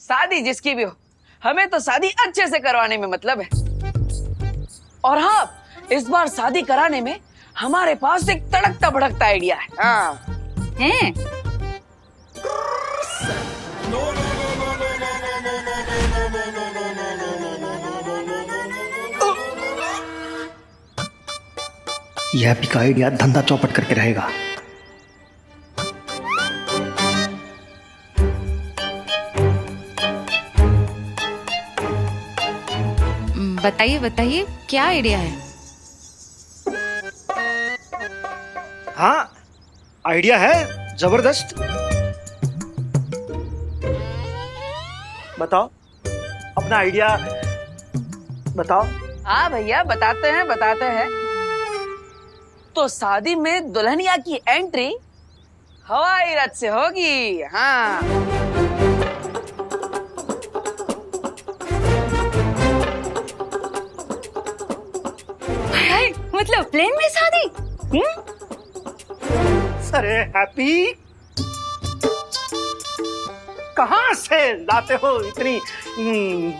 शादी जिसकी भी हो, हमें तो शादी अच्छे से करवाने में मतलब है। और हाँ, इस बार शादी कराने में हमारे पास एक तड़कता भड़कता आइडिया है। हाँ हैं? यह भी का आइडिया धंधा चौपट करके रहेगा। बताइए बताइए, क्या आइडिया है? हाँ, आइडिया है जबरदस्त। बताओ अपना आइडिया बताओ। हाँ भैया, बताते हैं। तो शादी में दुल्हनिया की एंट्री हवाई रथ से होगी। हाँ मतलब प्लेन में शादी? अरे हैप्पी, कहाँ से लाते हो इतनी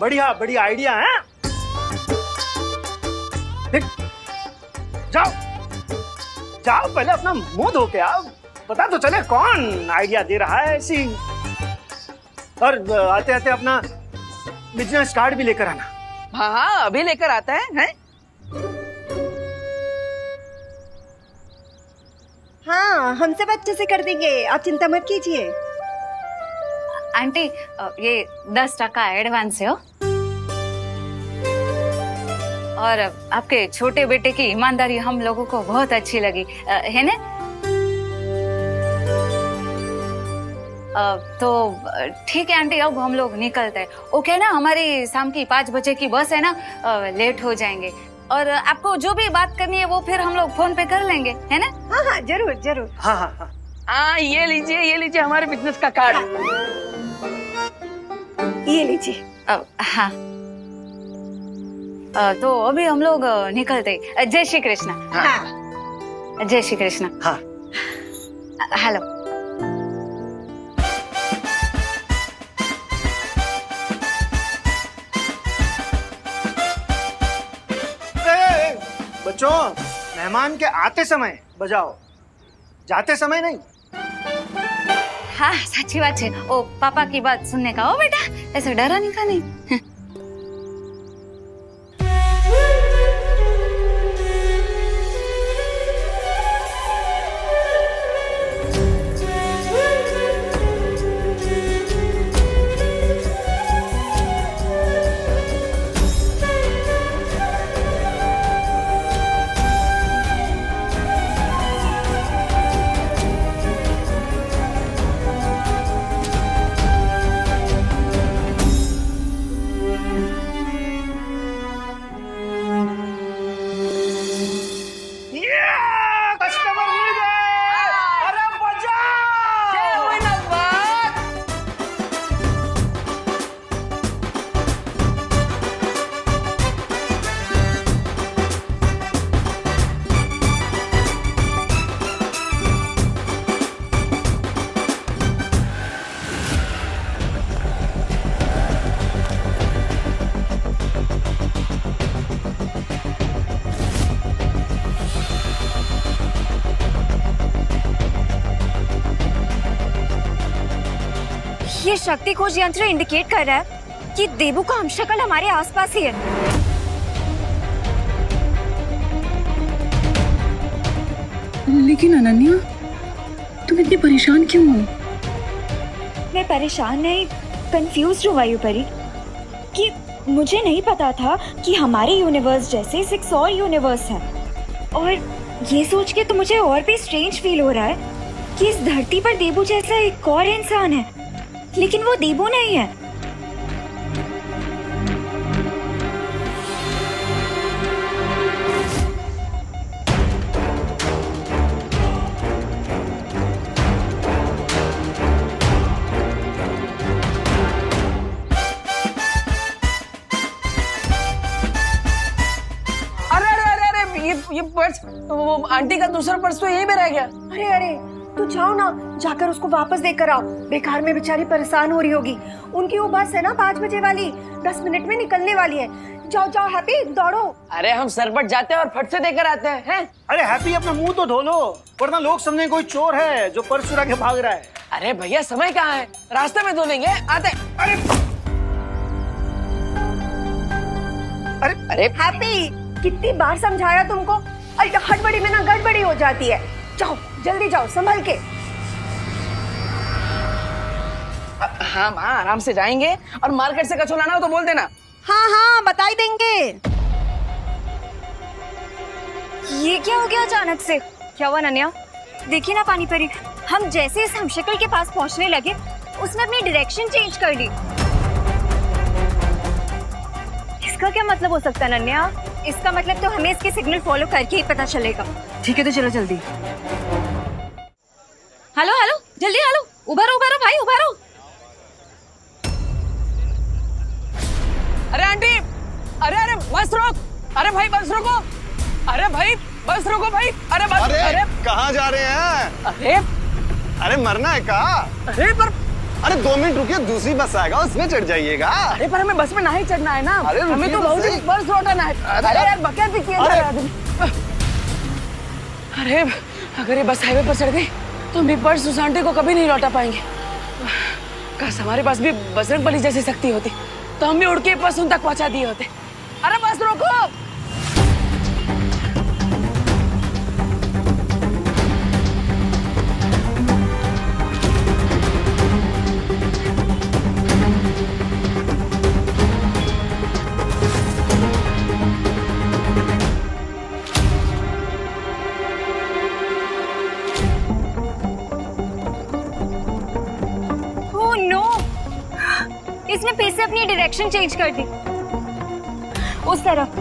बढ़िया बढ़िया आइडिया है? देख, जाओ जाओ, पहले अपना मुंह धो के आओ, पता तो चले कौन आइडिया दे रहा है ऐसी। और आते आते अपना बिजनेस कार्ड भी लेकर आना। हाँ, अभी लेकर आता है? हाँ, हम सब अच्छे से कर देंगे, आप चिंता मत कीजिए। आंटी, ये 10% एडवांस है हो। और आपके छोटे बेटे की ईमानदारी हम लोगों को बहुत अच्छी लगी, है ना? तो ठीक है आंटी, अब हम लोग निकलते हैं। ओके ना, हमारी शाम की 5 बजे की बस है ना, लेट हो जाएंगे। और आपको जो भी बात करनी है वो फिर हम लोग फोन पे कर लेंगे, है ना? हाँ हाँ, जरूर जरूर। हाँ हाँ हाँ। हाँ, ये लीजिए हमारे बिजनेस का कार्ड। ये लीजिए। हाँ, तो अभी हम लोग निकलते। जय श्री कृष्ण। हाँ। जय श्री कृष्ण। हाँ। हेलो। बच्चों, मेहमान के आते समय बजाओ, जाते समय नहीं। हाँ, सच्ची बात है। ओ पापा की बात सुनने का। ओ बेटा, ऐसे डरा नहीं का नहीं। कस्टमर मिल गए। अरे बजाओ। ये शक्ति खोज यंत्र इंडिकेट कर रहा है कि देबू का हमशक्ल हमारे आसपास ही है। लेकिन अनन्या, तुम इतनी परेशान क्यों हो? मैं परेशान नहीं, कंफ्यूज हूँ वायुपरी, कि मुझे नहीं पता था कि हमारे यूनिवर्स जैसे 6 और यूनिवर्स हैं। और ये सोच के तो मुझे और भी स्ट्रेंज फील हो रहा है कि इस धरती पर देबू जैसा एक और इंसान है, लेकिन वो देबू नहीं है। ये पर्स, वो आंटी का दूसरा पर्स तो यहीं पे रह गया। अरे अरे, तू जाओ ना, जाकर उसको वापस देकर आओ। बेकार में बेचारी परेशान हो रही होगी। उनकी वो बस है ना 5 बजे वाली, 10 मिनट में निकलने वाली है। जाओ जाओ हैप्पी, दौड़ो। अरे हम सरपट जाते हैं और फट से देकर आते हैं। अरे हैप्पी अपना मुंह तो धो लो, वरना लोग समझे कोई चोर है जो पर्स चुरा के भाग रहा है। अरे भैया समय कहाँ है, रास्ते में धो लेंगे, आते। अरे अरे अरे हैप्पी, कितनी बार समझाया तुमको, हड़बड़ी में ना गड़बड़ी हो जाती है। जाओ जल्दी जाओ, संभल के। हाँ माँ, आराम से जाएंगे, और मार्केट से कचौड़ा लाना हो तो बोल देना। हाँ हाँ बता ही देंगे। ये क्या हो गया अचानक से? क्या हुआ नन्या? देखिए ना पानी परी, हम जैसे इस हमशक्ल के पास पहुंचने लगे उसने अपनी डायरेक्शन चेंज कर ली। इसका क्या मतलब हो सकता है नन्या? इसका मतलब तो हमें इसके सिग्नल फॉलो करके ही पता चलेगा। ठीक है तो चलो जल्दी। हेलो हेलो, जल्दी हेलो, उभरो उभरो भाई, उभरो। अरे आंटी, अरे अरे बस रोक, अरे भाई बस रोको, अरे भाई बस रोको भाई, अरे बस। अरे कहाँ जा रहे हैं? अरे अरे मरना है का? अरे पर अरे 2 मिनट रुकिए, दूसरी बस आएगा उसमें चढ़ जाइएगा। अरे पर हमें बस में ना ही चढ़ना है ना, अरे रुकिए हमें तो तो बहुत सही। ही बस लौटाना है। अरे यार बकैत भी किया जा रहा है। अरे अगर ये बस हाईवे पर चढ़ गई तो हम भी पर्स उस आंटी को कभी नहीं लौटा पाएंगे। काश हमारे पास भी बजरंगबली जैसी शक्ति होती तो हम भी उड़ के बस उन तक पहुंचा दिए होते। अरे बस रोको। ओह नो, इसने फिर से अपनी डायरेक्शन चेंज कर दी उस तरफ।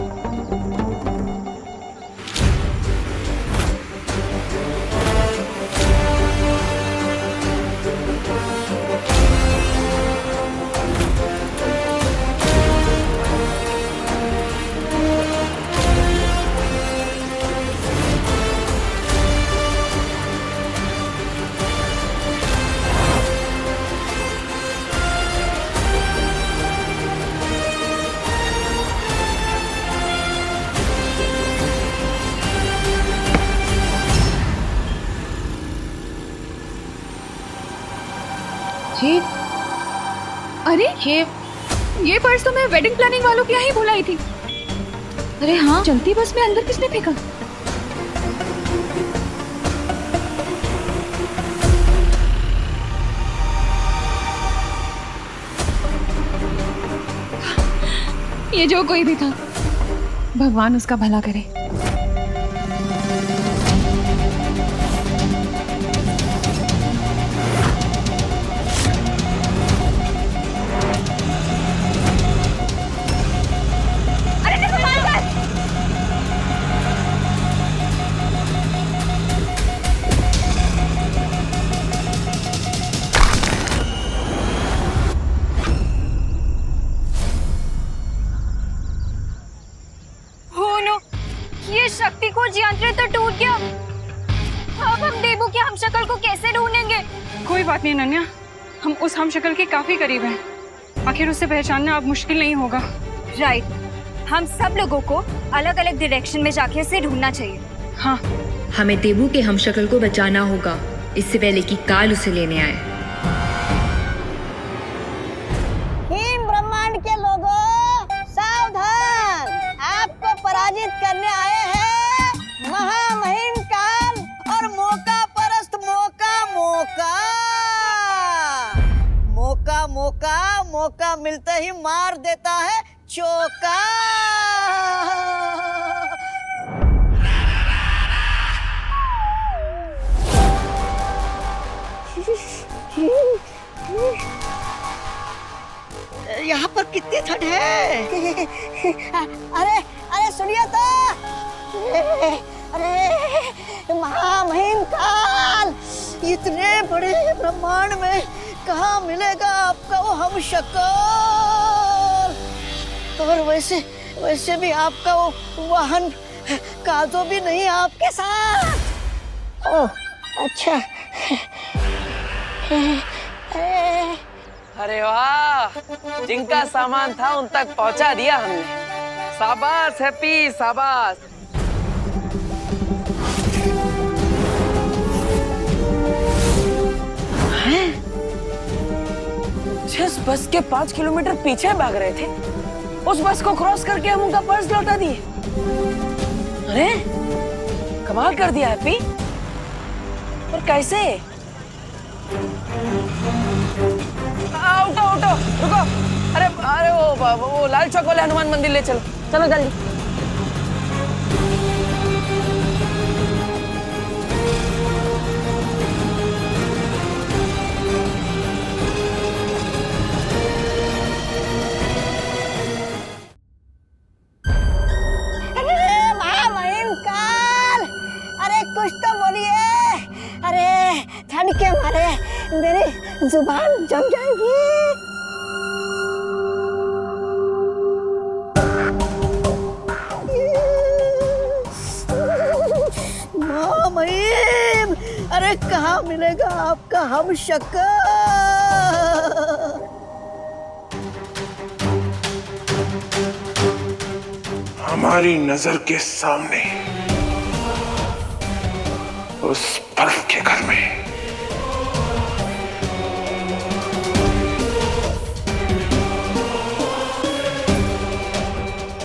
अरे ये पर्स तो मैं वेडिंग प्लानिंग वालों के यहाँ ही भुलाई थी। अरे हाँ, चलती बस में अंदर किसने फेंका? ये जो कोई भी था, भगवान उसका भला करे। शक्ति को यंत्र तो टूट गया। अब हम देबू के हमशक्ल को कैसे ढूंढेंगे? कोई बात नहीं नन्या, हम उस हमशक्ल के काफी करीब हैं। आखिर उसे पहचानना अब मुश्किल नहीं होगा। राइट, हम सब लोगों को अलग अलग डायरेक्शन में जाके इसे ढूंढना चाहिए। हाँ, हमें देबू के हमशक्ल को बचाना होगा इससे पहले कि काल उसे लेने आए। हिम ब्रह्मांड के लोगों सावधान, आपको पराजित करने आए हैं महामहिम काल और मौका परस्त मौका मिलते ही मार देता है चौका। यहाँ पर कितनी ठंड है। अरे सुनिए तो, अरे महामहिम काल, इतने बड़े ब्रह्मांड में कहाँ मिलेगा आपका वो हमशक्ल? और वैसे भी आपका वो वाहन काजो भी नहीं आपके साथ। ओह अच्छा, अरे वाह, जिनका सामान था उन तक पहुंचा दिया हमने। शाबाश हैप्पी, शाबाश। हैं? जिस बस के 5 किलोमीटर पीछे भाग रहे थे, उस बस को क्रॉस करके हम उनका पर्स लौटा दिए। अरे कमाल कर दिया हैप्पी। और कैसे? उठो उठो, रुको। अरे अरे वो लाल चौक वाले हनुमान मंदिर ले चलो, चलो जल्दी। अरे महामहिमकाल, अरे कुछ तो बोलिए। अरे ठंड के मारे मेरी जुबान जम जाएगी। महामहिम, अरे कहाँ मिलेगा आपका हमशक्ल? हमारी नजर के सामने उस बर्फ के घर में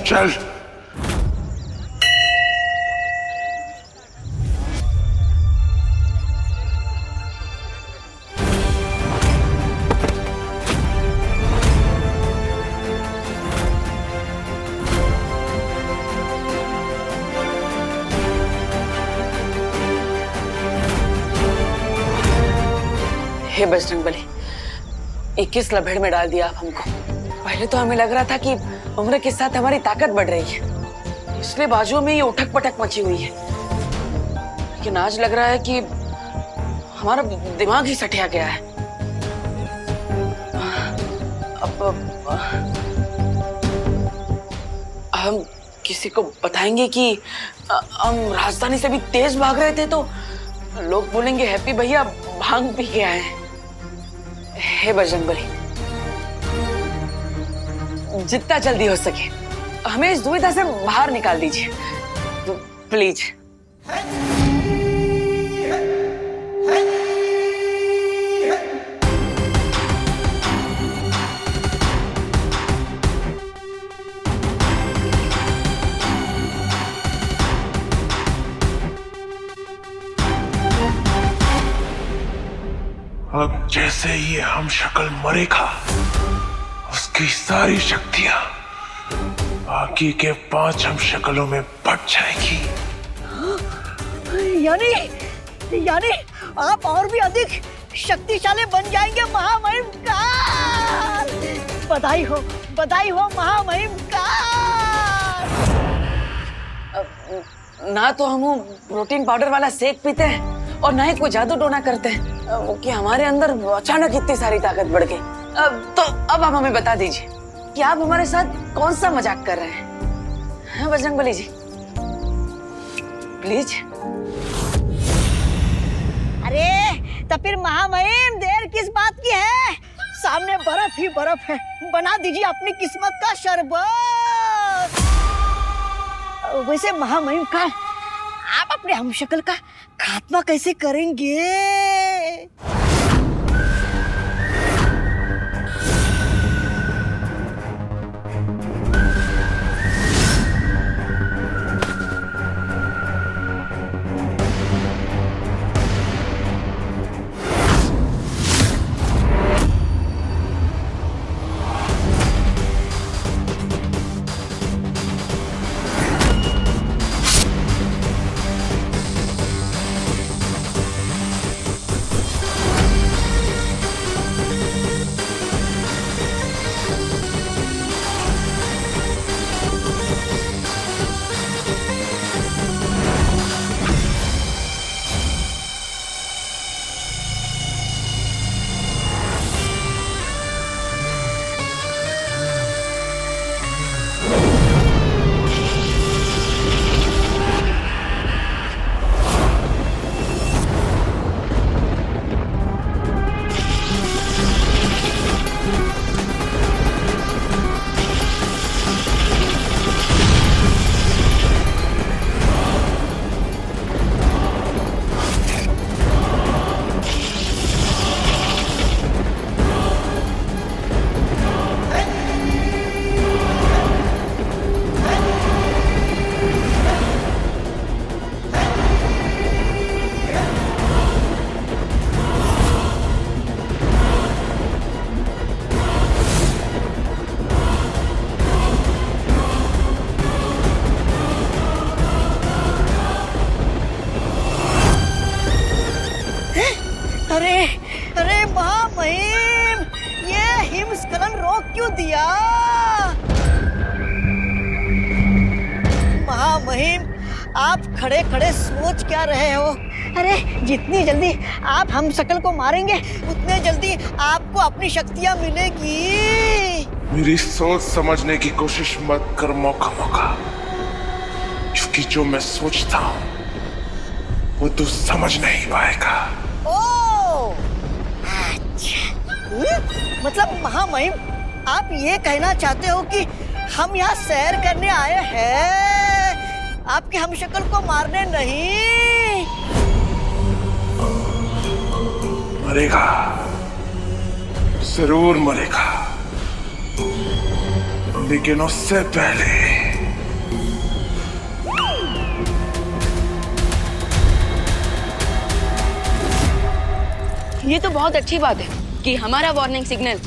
चल। हे बजरंगबली, 21 लभेड़ में डाल दिया आप हमको। पहले तो हमें लग रहा था कि उम्र के साथ हमारी ताकत बढ़ रही है, इसलिए बाजुओं में ये उठक पटक मची हुई है। लेकिन आज लग रहा है कि हमारा दिमाग ही सटिया गया है। अब हम किसी को बताएंगे कि हम राजधानी से भी तेज भाग रहे थे तो लोग बोलेंगे हैप्पी भैया भांग पी के आए हैं। हे बजरंगबली, जितना जल्दी हो सके हमें इस दुविधा से बाहर निकाल दीजिए, तो प्लीज। अब जैसे ही हम शक्ल मरेगा, उसकी सारी शक्तियां बाकी के 5 हम शक्लों में बट जाएगी। यानी आप और भी अधिक शक्तिशाली बन जाएंगे महामहिमकाल। बधाई हो महामहिमकाल। ना तो हम प्रोटीन पाउडर वाला शेक पीते हैं और ना ही कोई जादू टोना करते हैं कि हमारे अंदर अचानक इतनी सारी ताकत बढ़ गई। तो अब आप हमें बता दीजिए कि आप हमारे साथ कौन सा मजाक कर रहे हैं, बजरंगबली जी? प्लीज। अरे तो फिर महामहिम देर किस बात की है? सामने बर्फ ही बर्फ है, बना दीजिए अपनी किस्मत का शरबत। वैसे महामहिम का आप अपने हमशक्ल का खात्मा कैसे करेंगे? स्खलन रोक क्यों दिया? महामहिम, आप खड़े खड़े सोच क्या रहे हो? अरे जितनी जल्दी आप हम शकल को मारेंगे उतने जल्दी आपको अपनी शक्तियां मिलेगी। मेरी सोच समझने की कोशिश मत कर मौका, क्योंकि जो मैं सोचता हूँ वो तू समझ नहीं पाएगा। ओ, अच्छा। मतलब महामहिम, आप ये कहना चाहते हो कि हम यहाँ सैर करने आए हैं, आपके हमशक्ल को मारने नहीं? मरेगा, जरूर मरेगा, लेकिन उससे पहले ये तो बहुत अच्छी बात है कि हमारा वार्निंग सिग्नल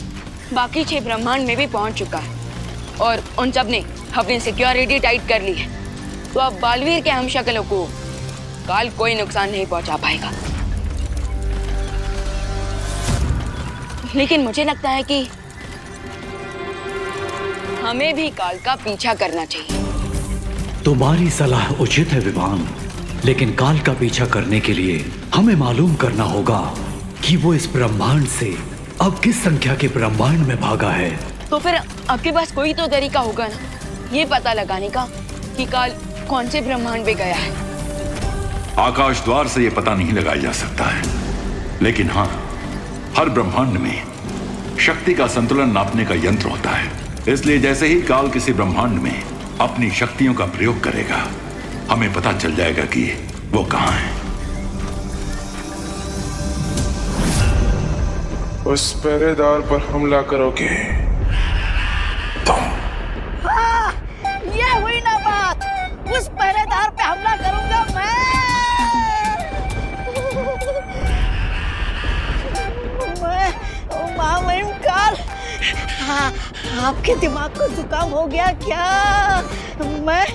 बाकी 6 ब्रह्मांड में भी पहुंच चुका है और उन सब ने अपनी सिक्योरिटी टाइट कर ली है। तो अब बालवीर के हमशक्लों को काल कोई नुकसान नहीं पहुंचा पाएगा। लेकिन मुझे लगता है कि हमें भी काल का पीछा करना चाहिए। तुम्हारी सलाह उचित है विवान, लेकिन काल का पीछा करने के लिए हमें मालूम करना होगा कि वो इस ब्रह्मांड से अब किस संख्या के ब्रह्मांड में भागा है। तो फिर आपके पास कोई तो तरीका होगा ना ये पता लगाने का कि काल कौन से ब्रह्मांड में गया है। आकाश द्वार से ये पता नहीं लगाया जा सकता है, लेकिन हाँ, हर ब्रह्मांड में शक्ति का संतुलन नापने का यंत्र होता है। इसलिए जैसे ही काल किसी ब्रह्मांड में अपनी शक्तियों का प्रयोग करेगा, हमें पता चल जाएगा कि वो कहाँ है। उस पहरेदार पर हमला करोगे तुम? हाँ, ये हुई ना बात। उस पहरेदार पे हमला करूंगा मैं महामहिम काल। हाँ, आपके दिमाग को जुकाम हो गया क्या? मैं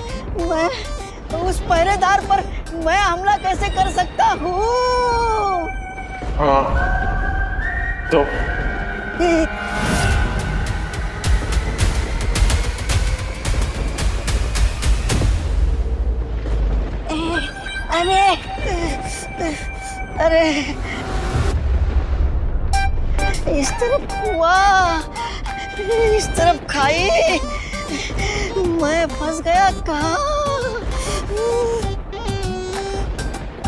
उस पहरेदार पर मैं हमला कैसे कर सकता हूँ? हाँ तो अरे इस तरफ हुआ, इस तरफ खाई, मैं फंस गया कहाँ?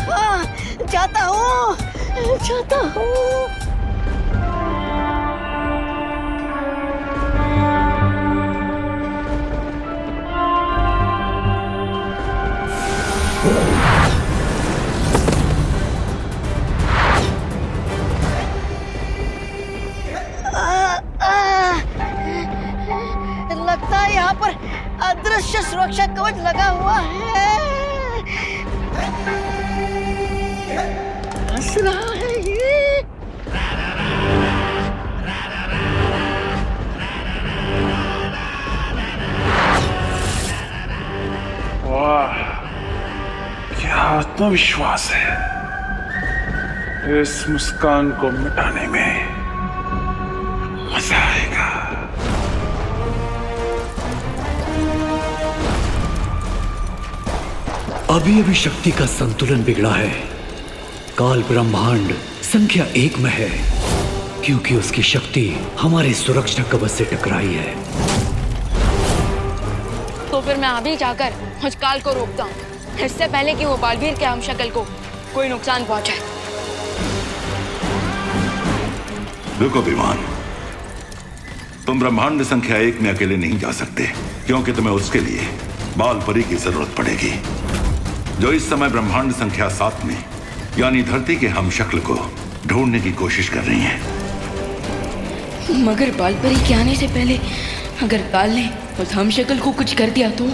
हाँ, जाता हूँ। लगता है यहाँ पर अदृश्य सुरक्षा कवच लगा हुआ है। हंस रहा है ये। वाह, क्या आत्मविश्वास है। इस मुस्कान को मिटाने में मजा आएगा। अभी शक्ति का संतुलन बिगड़ा है। काल ब्रह्मांड संख्या 1 में है क्योंकि उसकी शक्ति हमारे सुरक्षा कवच से टकराई है। तो फिर मैं अभी जाकर उस काल को रोकता हूँ, इससे पहले कि वो बालवीर के हमशक्ल को कोई नुकसान पहुंचाए। रुको विमान, तुम ब्रह्मांड संख्या 1 में अकेले नहीं जा सकते, क्योंकि तुम्हें उसके लिए बाल परी की जरूरत पड़ेगी, जो इस समय ब्रह्मांड संख्या 7 में यानी धरती के हमशक्ल को ढूंढने की कोशिश कर रही हैं। मगर बालपरी के आने से पहले अगर काल ने उस हमशक्ल को कुछ कर दिया तो?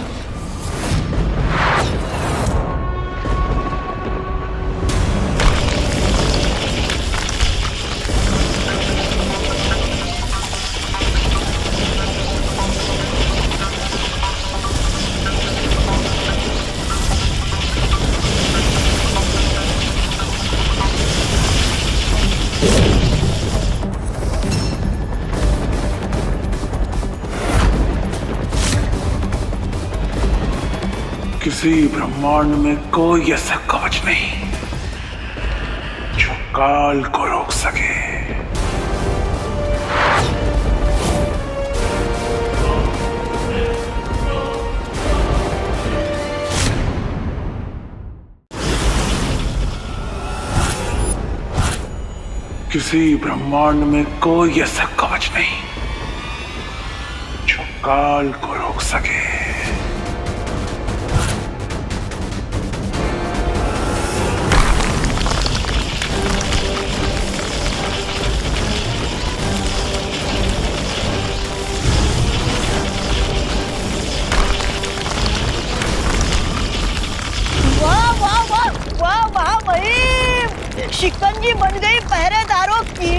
किसी ब्रह्मांड में कोई ऐसा कवच नहीं जो काल को रोक सके। किसी ब्रह्मांड में कोई ऐसा कवच नहीं जो काल को रोक सके। वाह वाह वाह वाह वाह भाई, शिकंजी बन गई पहरेदारों की।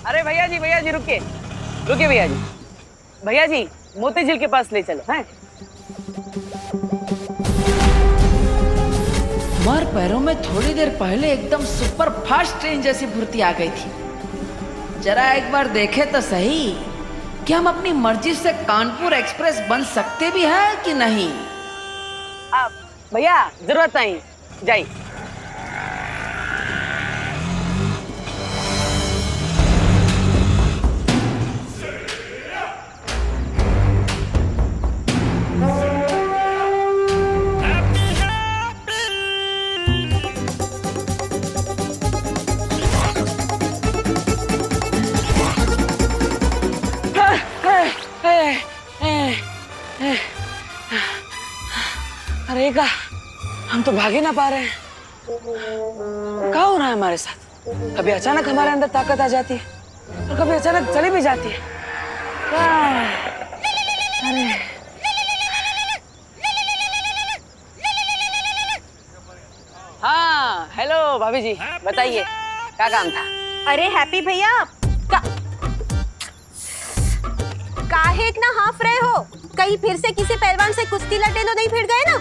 अरे भैया जी रुकिए रुकिए भैया जी मोती झील के पास ले चलो हैं। तुम्हारे पैरों में थोड़ी देर पहले एकदम सुपर फास्ट ट्रेन जैसी फुर्ती आ गई थी। जरा एक बार देखे तो सही कि हम अपनी मर्जी से कानपुर एक्सप्रेस बन सकते भी हैं कि नहीं। भैया जरूरत नहीं, जाइए। अरे का हम तो भाग ही ना पा रहे हैं। क्या हो रहा है हमारे साथ? कभी अचानक हमारे अंदर ताकत आ जाती है और कभी अचानक चली भी जाती है। अरे हाँ, हेलो भाभी जी, बताइए क्या काम था? अरे हैप्पी भैया, काहे इतना हाफ रहे हो? कहीं फिर से किसी पहलवान से कुश्ती लड़ने तो नहीं भिड़ गए ना?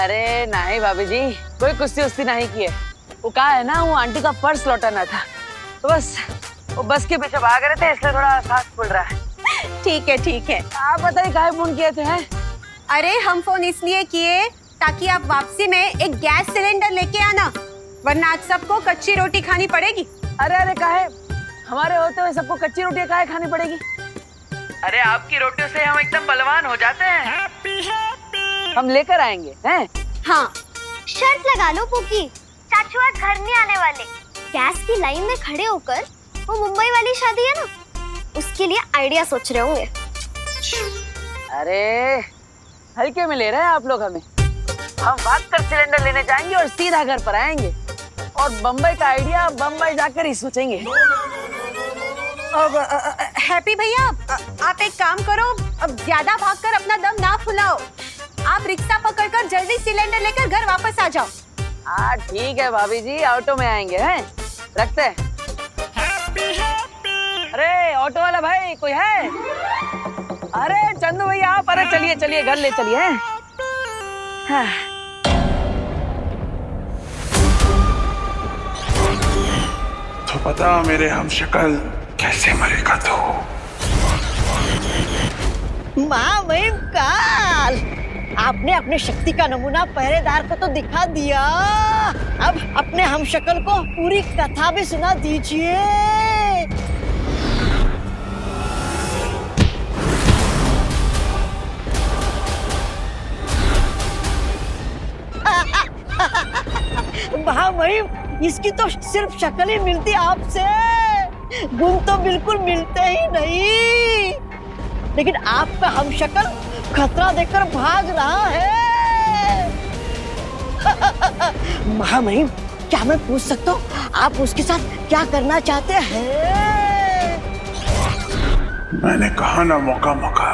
अरे नहीं भाभी जी, कोई कुश्ती उस्ती नहीं की है। वो कहा है ना, वो आंटी का पर्स लौटाना था, तो बस वो बस के पीछे भाग रहे थे, इसलिए थोड़ा सांस फूल रहा है। ठीक है। आप बताइए काहे फोन किए थे? हैं? अरे हम फोन इसलिए किए ताकि आप वापसी में एक गैस सिलेंडर लेके आना, वरना आज सबको कच्ची रोटी खानी पड़ेगी। अरे काहे? हमारे होते हुए सबको कच्ची रोटी काहे खानी पड़ेगी? अरे आपकी रोटियों से हम एकदम बलवान हो जाते हैं। हम लेकर आएंगे हैं? हाँ, शर्त लगा लो पुकी, चाचू आज घर नहीं आने वाले। गैस की लाइन में खड़े होकर वो मुंबई वाली शादी है ना, उसके लिए आइडिया सोच रहे होंगे। अरे हल्के में ले रहे हैं आप लोग हमें। हम भागकर सिलेंडर लेने जाएंगे और सीधा घर पर आएंगे और बम्बई का आइडिया बम्बई जाकर ही सोचेंगे। हैप्पी भैया, आप एक काम करो, अब ज्यादा भागकर अपना दम ना फुलाओ। आप रिक्शा पकड़कर जल्दी सिलेंडर लेकर घर वापस आ जाओ। हाँ ठीक है भाभी जी, ऑटो में आएंगे हैं, रखते हैं। अरे ऑटो वाला भाई कोई है? अरे चंदू भैया आप, अरे चलिए घर ले चलिए। हाँ। तो पता मेरे हमशक्ल कैसे मरेगा तू? माँ वही काल, आपने अपने शक्ति का नमूना पहरेदार को तो दिखा दिया, अब अपने हमशक्ल को पूरी कथा भी सुना दीजिए। वही इसकी तो सिर्फ शक्ल ही मिलती आपसे, गुण तो बिल्कुल मिलते ही नहीं। लेकिन आपका हमशक्ल खतरा देखकर भाग रहा है। महामहिम, क्या मैं पूछ सकता हूँ आप उसके साथ क्या करना चाहते हैं? मैंने कहा ना मौका मौका,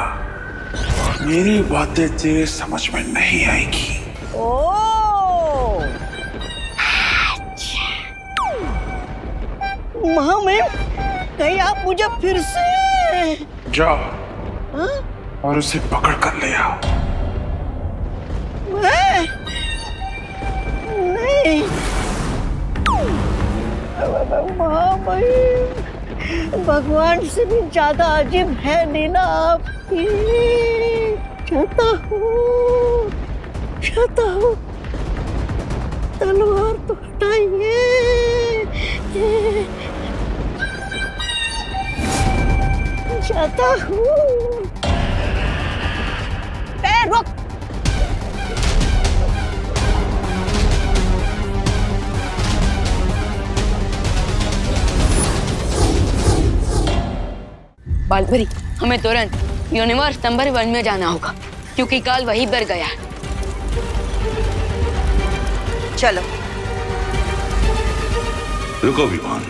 मेरी बातें तेरे समझ में नहीं आएगी। ओ महामहिम, कहीं आप मुझे फिर से जाओ हाँ? और उसे पकड़ कर ले आओ। नहीं महामहिम, भगवान से भी ज्यादा अजीब है नीना आपकी। चाहता हूँ तलवार तो हटाइए। चाहता हूँ। रुक। बालपरी, हमें तुरंत यूनिवर्स नंबर 1 में जाना होगा क्योंकि काल वहीं पर गया है। चलो। रुको विमान,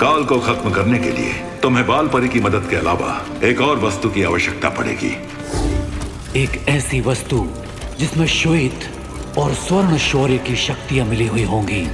काल को खत्म करने के लिए तुम्हें बाल परी की मदद के अलावा एक और वस्तु की आवश्यकता पड़ेगी। एक ऐसी वस्तु जिसमें श्वेत और स्वर्ण शौर्य की शक्तियां मिली हुई होंगी।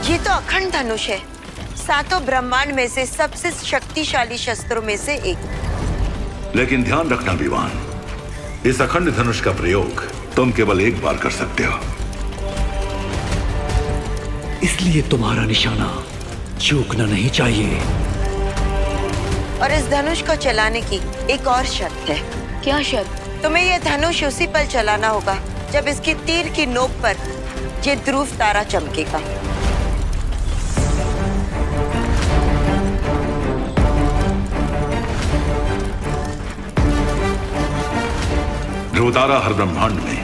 ये तो अखंड धनुष है, सातों ब्रह्मांड में से सबसे शक्तिशाली शस्त्रों में से एक। लेकिन ध्यान रखना विमान, इस अखंड धनुष का प्रयोग तुम केवल एक बार कर सकते हो, इसलिए तुम्हारा निशाना चूकना नहीं चाहिए। और इस धनुष को चलाने की एक और शर्त है। क्या शर्त? तुम्हें यह धनुष उसी पल चलाना होगा जब इसकी तीर की नोक पर ये ध्रुव तारा चमकेगा। ध्रुव तारा हर ब्रह्मांड में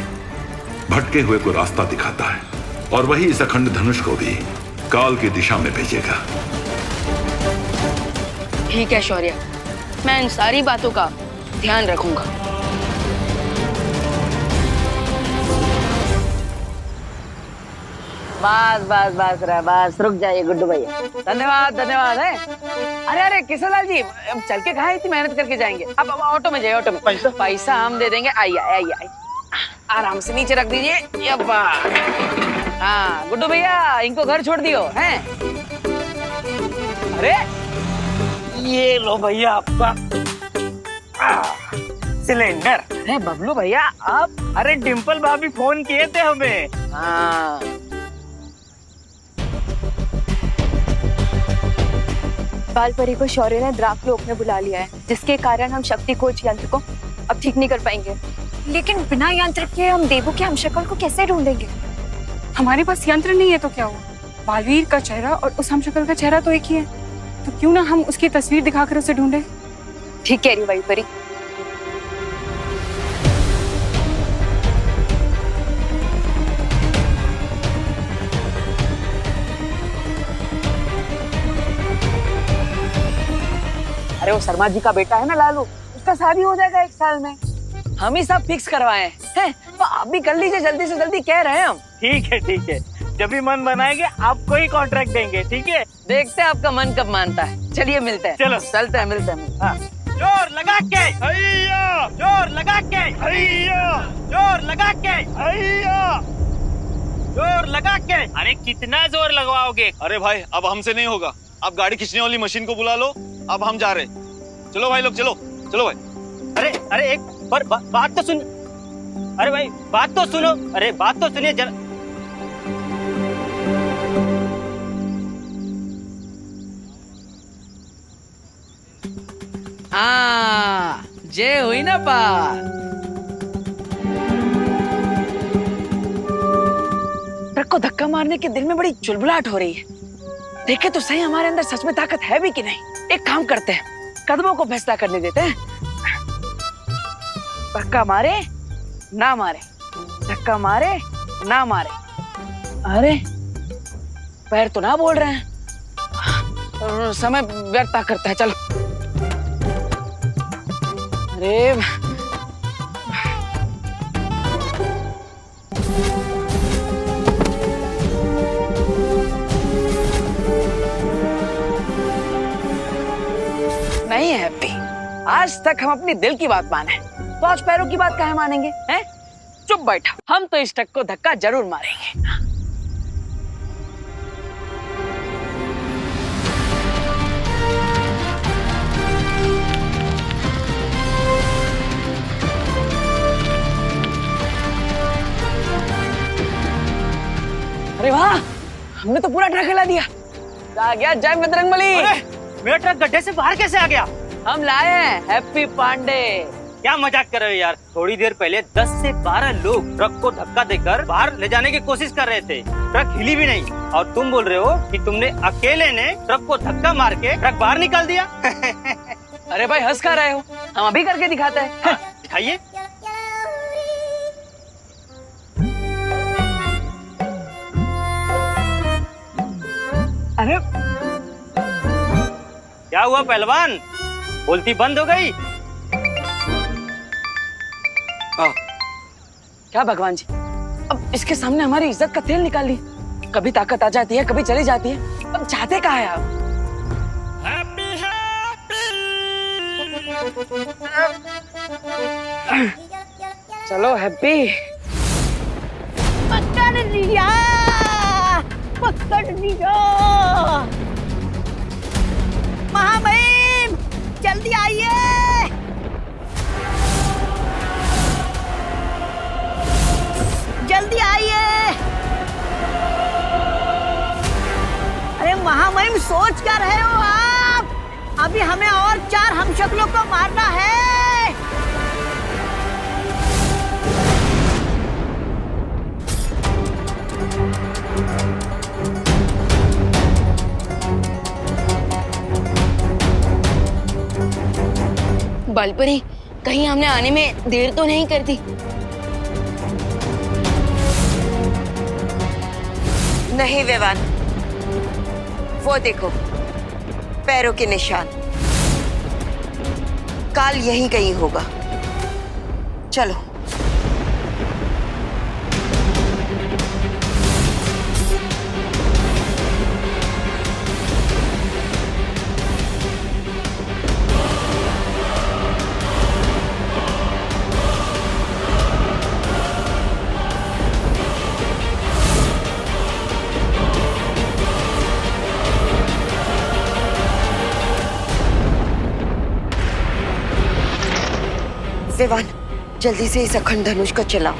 भटके हुए को रास्ता दिखाता है और वही इस अखंड धनुष को भी काल की दिशा में भेजेगा। ठीक है शौर्य, मैं इन सारी बातों का ध्यान रखूंगा। बस रुक जाइए गुड्डू भैया। धन्यवाद है। अरे किशनलाल जी, अब चल के कहाँ इतनी मेहनत करके जाएंगे? अब ऑटो में जाइए, ऑटो में। पैसा हम दे देंगे। आइए आराम से नीचे रख दीजिए। हाँ गुड्डू भैया, इनको घर छोड़ दियो हैं? अरे ये लो भैया आपका सिलेंडर। अरे बबलू भैया आप? अरे डिम्पल भाभी फोन किए थे हमें। हाँ बालपरी को शौर्य ने द्राकलोक में बुला लिया है, जिसके कारण हम शक्ति कोच यंत्र को अब ठीक नहीं कर पाएंगे। लेकिन बिना यंत्र के हम देवू के हमशक्ल को कैसे ढूंढेंगे? हमारे पास यंत्र नहीं है तो क्या हुआ? बालवीर का चेहरा और उस हमशक्ल का चेहरा तो एक ही है, तो क्यों ना हम उसकी तस्वीर दिखाकर उसे ढूंढे। ठीक कह रही वायुपरी। अरे वो शर्मा जी का बेटा है ना लालू, उसका शादी हो जाएगा 1 साल में। हम ही सब फिक्स करवाए हैं, तो आप भी कर लीजिए जल्दी से जल्दी, कह रहे हैं हम। ठीक है, जब भी मन बनाएंगे आपको ही कॉन्ट्रैक्ट देंगे। ठीक है, देखते हैं आपका मन कब मानता है। चलिए मिलते हैं। चलो चलते हैं, मिलते हैं। हाँ। जोर लगा के हैया, जोर लगा के हैया, जोर लगा के हैया, जोर लगा के। अरे कितना जोर लगवाओगे? अरे भाई अब हमसे नहीं होगा, आप गाड़ी खींचने वाली मशीन को बुला लो, अब हम जा रहे। चलो भाई लोग, चलो भाई। अरे एक बात तो सुन। अरे भाई बात तो सुनो। अरे बात तो सुनिए जरा। हाँ, जे हुई ना बात। ट्रक को धक्का मारने के दिल में बड़ी चुलबुलाहट हो रही है। देखे तो सही हमारे अंदर सच में ताकत है भी कि नहीं। एक काम करते हैं, कदमों को फैसला करने देते हैं। धक्का मारे ना मारे, धक्का मारे ना मारे। अरे पैर तो ना बोल रहे हैं। समय व्यर्थ करता है, चलो। अरे नहीं है हैप्पी, आज तक हम अपनी दिल की बात माने, तो आज पैरों की बात काहे मानेंगे? हैं? चुप बैठा, हम तो इस ट्रक को धक्का जरूर मारेंगे। अरे वाह, हमने तो पूरा ट्रक हिला दिया। आ गया जय बजरंगबली। मेरा ट्रक गड्ढे से बाहर कैसे आ गया? हम लाए हैं हैप्पी पांडे। क्या मजाक कर रहे हो यार? थोड़ी देर पहले 10 से 12 लोग ट्रक को धक्का देकर बाहर ले जाने की कोशिश कर रहे थे। ट्रक हिली भी नहीं, और तुम बोल रहे हो कि तुमने अकेले ने ट्रक को धक्का मार के ट्रक बाहर निकाल दिया। अरे भाई हंस कर रहे हो, हम अभी करके दिखाते हैं। दिखाइए। अरे क्या हुआ पहलवान, बोलती बंद हो गई? क्या भगवान जी, अब इसके सामने हमारी इज्जत का तेल निकाल ली। कभी ताकत आ जाती है, कभी चली जाती है। अब चाहते कहाँ है आप? चलो हैप्पी। पकड़ लिया, पकड़ लिया। महामहिम जल्दी आइए। जल्दी आइए। अरे महामहिम सोच क्या रहे हो आप? अभी हमें और 4 हमशक्लों को मारना है। बालपरी, कहीं हमने आने में देर तो नहीं कर दी? नहीं विवान, वो देखो पैरों के निशान। काल यहीं कहीं होगा। चलो। विवान, जल्दी से इस अखंड धनुष को चलाओ।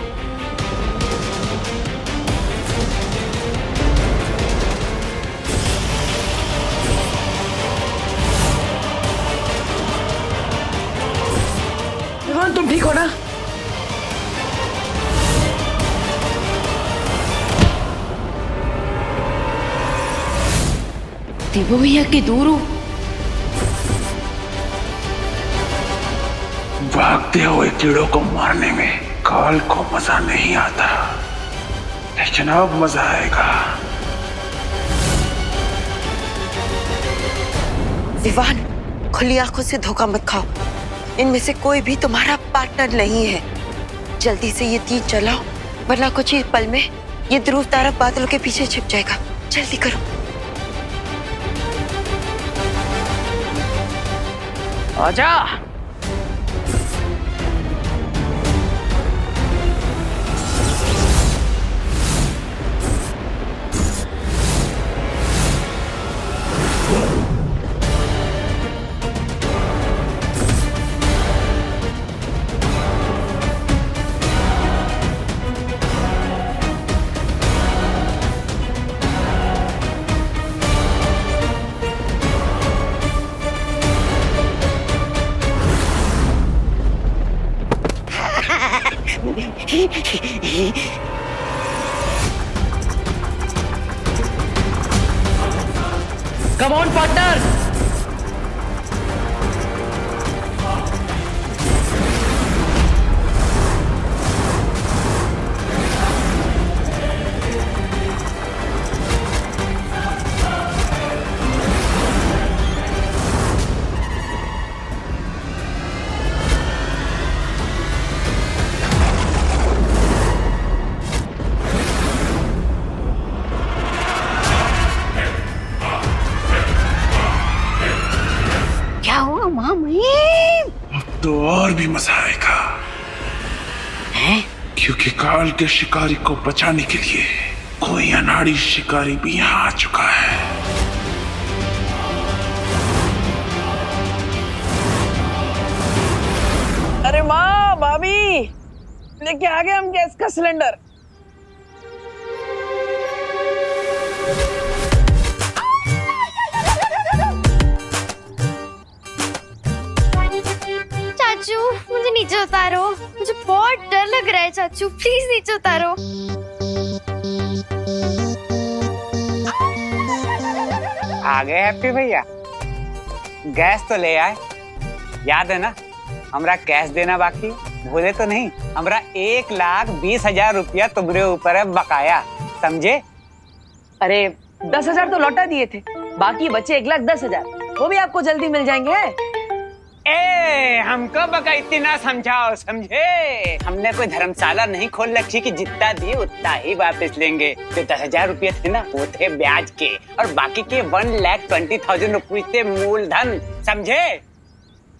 विवान तुम ठीक हो ना? देवो भैया की दूर हो। भागते हुए कीड़ों को मारने में काल को मजा नहीं आता, लेकिन अब मजा आएगा। विवान, खुली आंखों से धोखा मत खाओ। इनमें से कोई भी तुम्हारा पार्टनर नहीं है। जल्दी से ये तीर चलाओ, वरना कुछ ही पल में ये ध्रुव तारा बादलों के पीछे छिप जाएगा। जल्दी करो। आजा। Come on partner. क्या हुआ महामहिम? अब तो और भी मजा आएगा। क्योंकि काल के शिकारी को बचाने के लिए कोई अनाड़ी शिकारी भी यहाँ आ चुका है। अरे माँ, भाभी, लेके आ गए हम गैस का सिलेंडर। चाचू मुझे नीचे उतारो, मुझे बहुत डर लग रहा है चाचू, प्लीज नीचे उतारो। आ गए हैप्पी भैया, गैस तो ले आए। याद है ना, हमरा कैश देना बाकी, भूले तो नहीं? हमरा 1,20,000 रुपया तुम्हारे ऊपर है बकाया, समझे? अरे 10,000 तो लौटा दिए थे, बाकी बचे 1,10,000, वो भी आपको जल्दी मिल जाएंगे। ए, हमको बका इतना समझाओ, समझे? हमने कोई धर्मशाला नहीं खोल रखी कि जितना दिए उतना ही वापस लेंगे। जो 10,000 रुपये थे ना, वो थे ब्याज के, और बाकी के 1,20,000 रुपये थे मूलधन, समझे?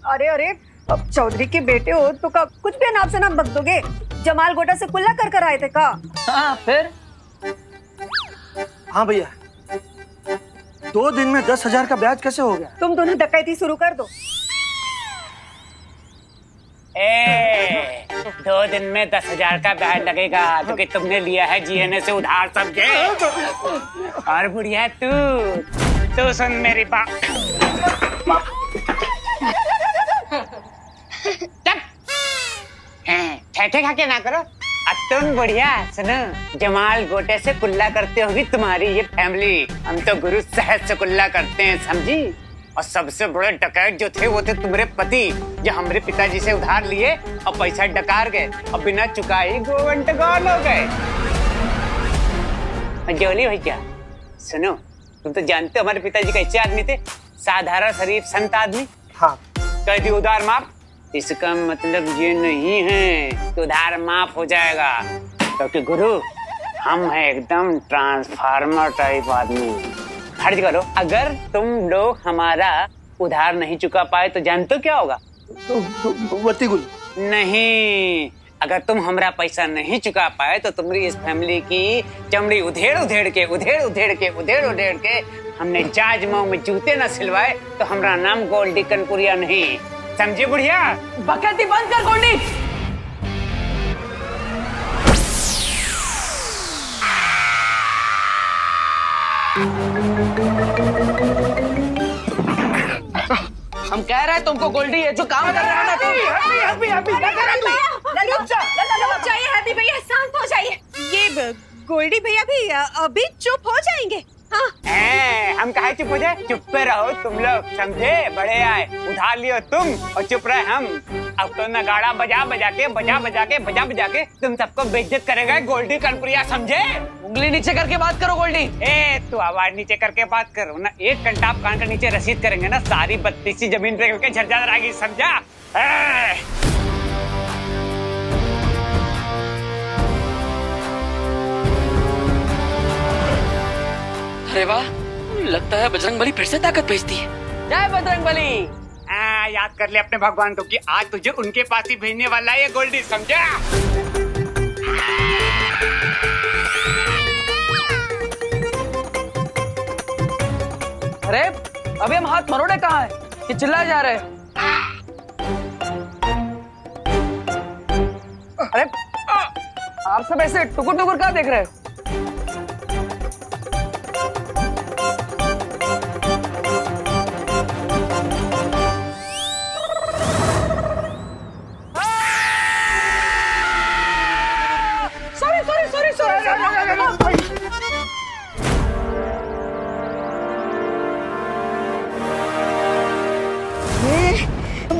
अरे अरे, अब चौधरी के बेटे हो तो का कुछ भी अनाप शनाप बक दोगे? जमाल गोटा से कुल्ला कर आए थे का? हाँ, फिर? हाँ भैया, 2 दिन में 10,000 का ब्याज कैसे हो गया? तुम दोनों डकैती शुरू कर दो। 2 दिन में 10,000 का ब्याज लगेगा, क्योंकि तुमने लिया है जीएनए से उधार, समझे? और बुढ़िया तू सुन मेरी बात। ठेठे खा के ना करो। अब तुम बढ़िया सुनो, जमाल गोटे से कुल्ला करते होगी तुम्हारी ये फैमिली, हम तो गुरु साहब से कुल्ला करते हैं, समझी? और सबसे बड़े डकैत जो थे वो थे तुम्हारे पति, जो हमारे पिताजी से उधार लिए और पैसा डकार गए और बिना चुकाई गोवंट गौल हो गए। जोली भैया सुनो, तुम तो जानते हो हमारे पिताजी कैसे आदमी थे, साधारण शरीफ संत आदमी। हाँ, कह दी उधार माफ, इसका मतलब ये नहीं है कि उधार माफ हो जाएगा, क्योंकि गुरु हम हैं एकदम ट्रांसफार्मर टाइप आदमी। फर्ज करो अगर तुम लोग हमारा उधार नहीं चुका पाए तो जानते हो क्या होगा? नहीं, अगर तुम हमारा पैसा नहीं चुका पाए तो तुम्हारी इस फैमिली की चमड़ी उधेड़ उधेड़ के हमने जाज मऊ में जूते न सिलवाए तो हमारा नाम गोल्डी कनपुरिया नहीं, समझे बुढ़िया? बकैती बंद कर गोल्डी। हम कह रहे हैं तुमको गोल्डी है जो काम कर रहा है ना तुम। हैप्पी भैया शांत हो जाइए। ये गोल्डी भैया भी अभी चुप हो जाएंगे। हाँ। हम कहे चुप हो जाए? चुप पे रहो तुम लोग, समझे? बड़े आए, उधार लियो तुम और चुप रहे हम। अब तो नगाड़ा बजा बजा के तुम सबको बेइज्जत करेगा गोल्डी कनपुरिया, समझे? उंगली नीचे करके बात करो गोल्डी। तू आवाज नीचे करके बात करो ना, 1 घंटा आप कान के नीचे रसीद करेंगे ना, सारी 32 जमीन पे करके झरझर आएगी, समझा? अरे वाह, लगता है बजरंगबली फिर से ताकत भेजती है। जय बजरंगबली। याद कर ले अपने भगवान को कि आज तुझे उनके पास ही भेजने वाला है ये गोल्डी, समझा? अरे अभी हम हाथ मरोड़े कहाँ है कि चिल्लाए जा रहे हैं? अरे आप सब ऐसे टुकुर टुकुर क्या देख रहे हो?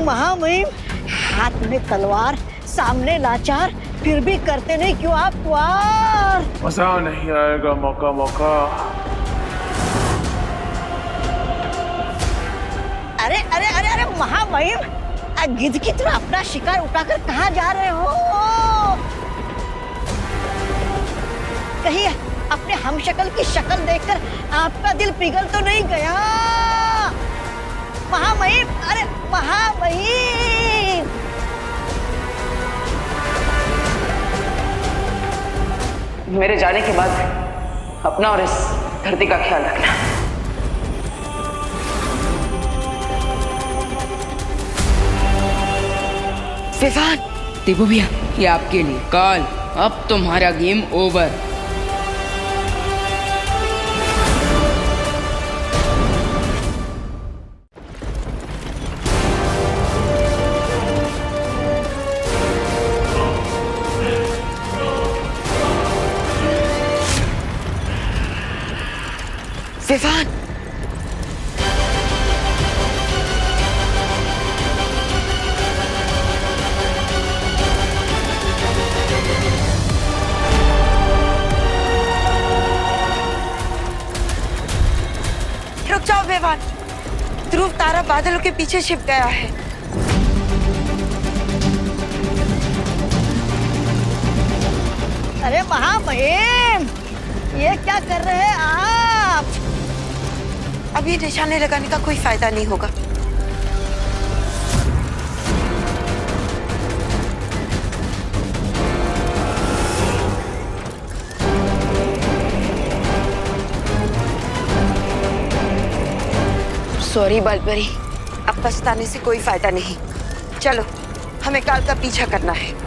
महामहिम, हाथ में तलवार, सामने लाचार, फिर भी करते नहीं क्यों आप वार? मजा नहीं आएगा मौका मौका। अरे अरे अरे अरे महामहिम, गिद्ध की तरह अपना शिकार उठाकर कहाँ जा रहे हो? कहीं अपने हमशक्ल की शक्ल देखकर आपका दिल पिघल तो नहीं गया? महामहिम, अरे महामहिम! मेरे जाने के बाद अपना और इस धरती का ख्याल रखना। विवान, देवो भैया, ये आपके लिए। काल, अब तुम्हारा गेम ओवर। विवान, रुक जाओ विवान, ध्रुव तारा बादलों के पीछे छिप गया है। अरे महामहिम, ये क्या कर रहे हैं आप? अब ये निशाने लगाने का कोई फायदा नहीं होगा। सॉरी बालपरी, अब पछताने से कोई फायदा नहीं। चलो, हमें काल का पीछा करना है।